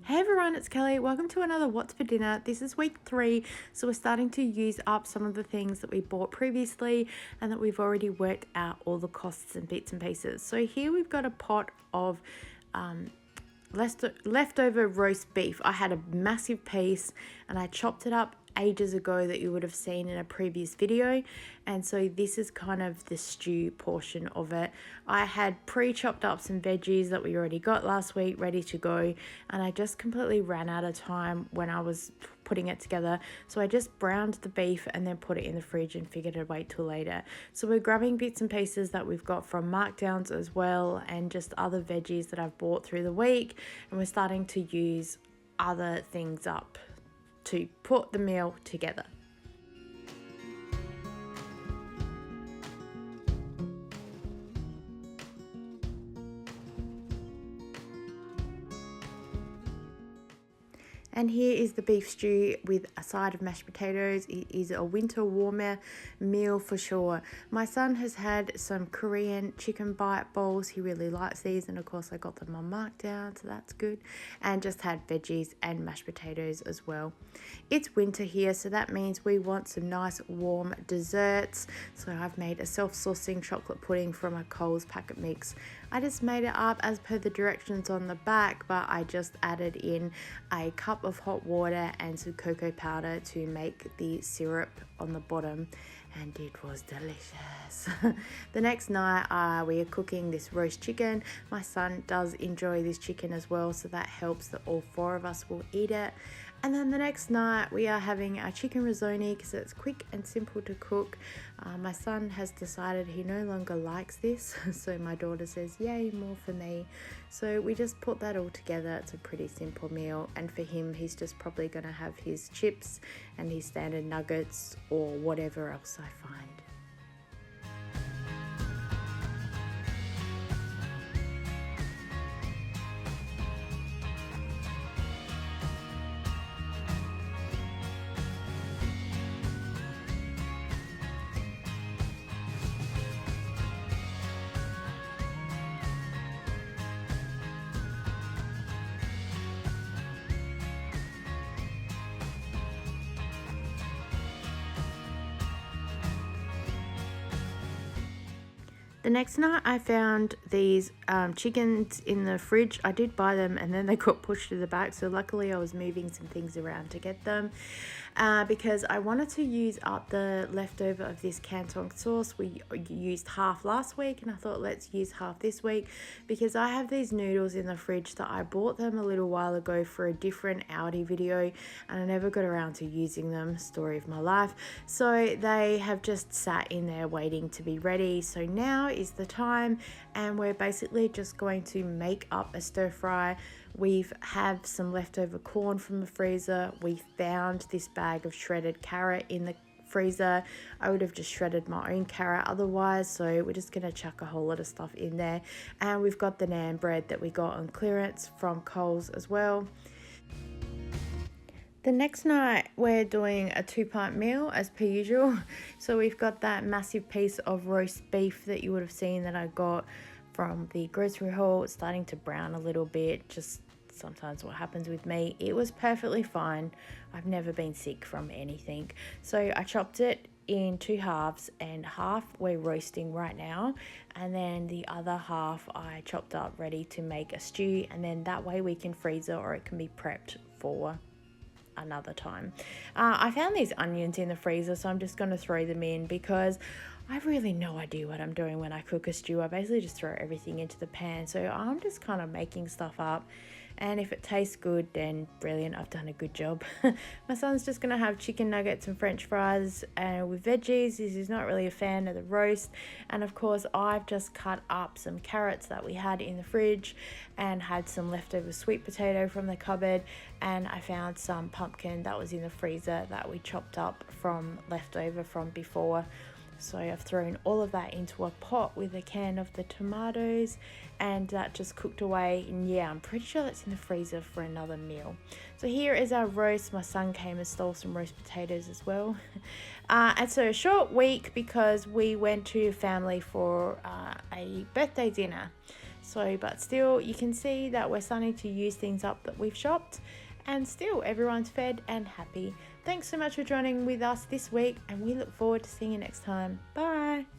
Hey everyone, it's Kelly. Welcome to another What's for Dinner. This is week 3, so we're starting to use up some of the things that we bought previously and that we've already worked out all the costs and bits and pieces. So here we've got a pot of leftover roast beef. I had a massive piece and I chopped it up ages ago that you would have seen in a previous video, and so this is kind of the stew portion of it. I had pre-chopped up some veggies that we already got last week ready to go, and I just completely ran out of time when I was putting it together, so I just browned the beef and then put it in the fridge and figured I'd wait till later. So we're grabbing bits and pieces that we've got from markdowns as well, and just other veggies that I've bought through the week, and we're starting to use other things up to put the meal together. And here is the beef stew with a side of mashed potatoes. It is a winter warmer meal for sure. My son has had some Korean chicken bite bowls. He really likes these, and of course I got them on markdown, so that's good. And just had veggies and mashed potatoes as well. It's winter here, so that means we want some nice warm desserts. So I've made a self-saucing chocolate pudding from a Coles packet mix. I just made it up as per the directions on the back, but I just added in a cup of hot water and some cocoa powder to make the syrup on the bottom, and it was delicious. The next night we are cooking this roast chicken. My son does enjoy this chicken as well, so that helps that all 4 of us will eat it. And then the next night we are having our chicken Rizzoni because it's quick and simple to cook. My son has decided he no longer likes this, so my daughter says, yay, more for me. So we just put that all together. It's a pretty simple meal, and for him, he's just probably going to have his chips and his standard nuggets or whatever else I find. The next night I found these chickens in the fridge. I did buy them and then they got pushed to the back, so luckily I was moving some things around to get them because I wanted to use up the leftover of this Canton sauce. We used half last week and I thought let's use half this week because I have these noodles in the fridge that I bought them a little while ago for a different Aldi video and I never got around to using them. Story of my life. So they have just sat in there waiting to be ready. So now is the time, and we're basically just going to make up a stir fry. We've have some leftover corn from the freezer. We found this bag of shredded carrot in the freezer. I would have just shredded my own carrot otherwise, so we're just gonna chuck a whole lot of stuff in there. And we've got the naan bread that we got on clearance from Coles as well. The next night we're doing a 2-part meal as per usual. So we've got that massive piece of roast beef that you would have seen that I got from the grocery haul. It's starting to brown a little bit, just sometimes what happens with me. It was perfectly fine. I've never been sick from anything. So I chopped it in 2 halves, and half we're roasting right now, and then the other half I chopped up ready to make a stew, and then that way we can freeze it or it can be prepped for another time. I found these onions in the freezer, so I'm just going to throw them in because I have really no idea what I'm doing when I cook a stew. I basically just throw everything into the pan, so I'm just kind of making stuff up, and if it tastes good then brilliant, I've done a good job. My son's just going to have chicken nuggets and french fries with veggies. He's not really a fan of the roast, and of course I've just cut up some carrots that we had in the fridge and had some leftover sweet potato from the cupboard, and I found some pumpkin that was in the freezer that we chopped up from leftover from before. So I've thrown all of that into a pot with a can of the tomatoes, and that just cooked away, and yeah, I'm pretty sure that's in the freezer for another meal. So here is our roast. My son came and stole some roast potatoes as well. And so a short week because we went to family for a birthday dinner. So, but still, you can see that we're starting to use things up that we've shopped, and still everyone's fed and happy. Thanks so much for joining with us this week, and we look forward to seeing you next time. Bye.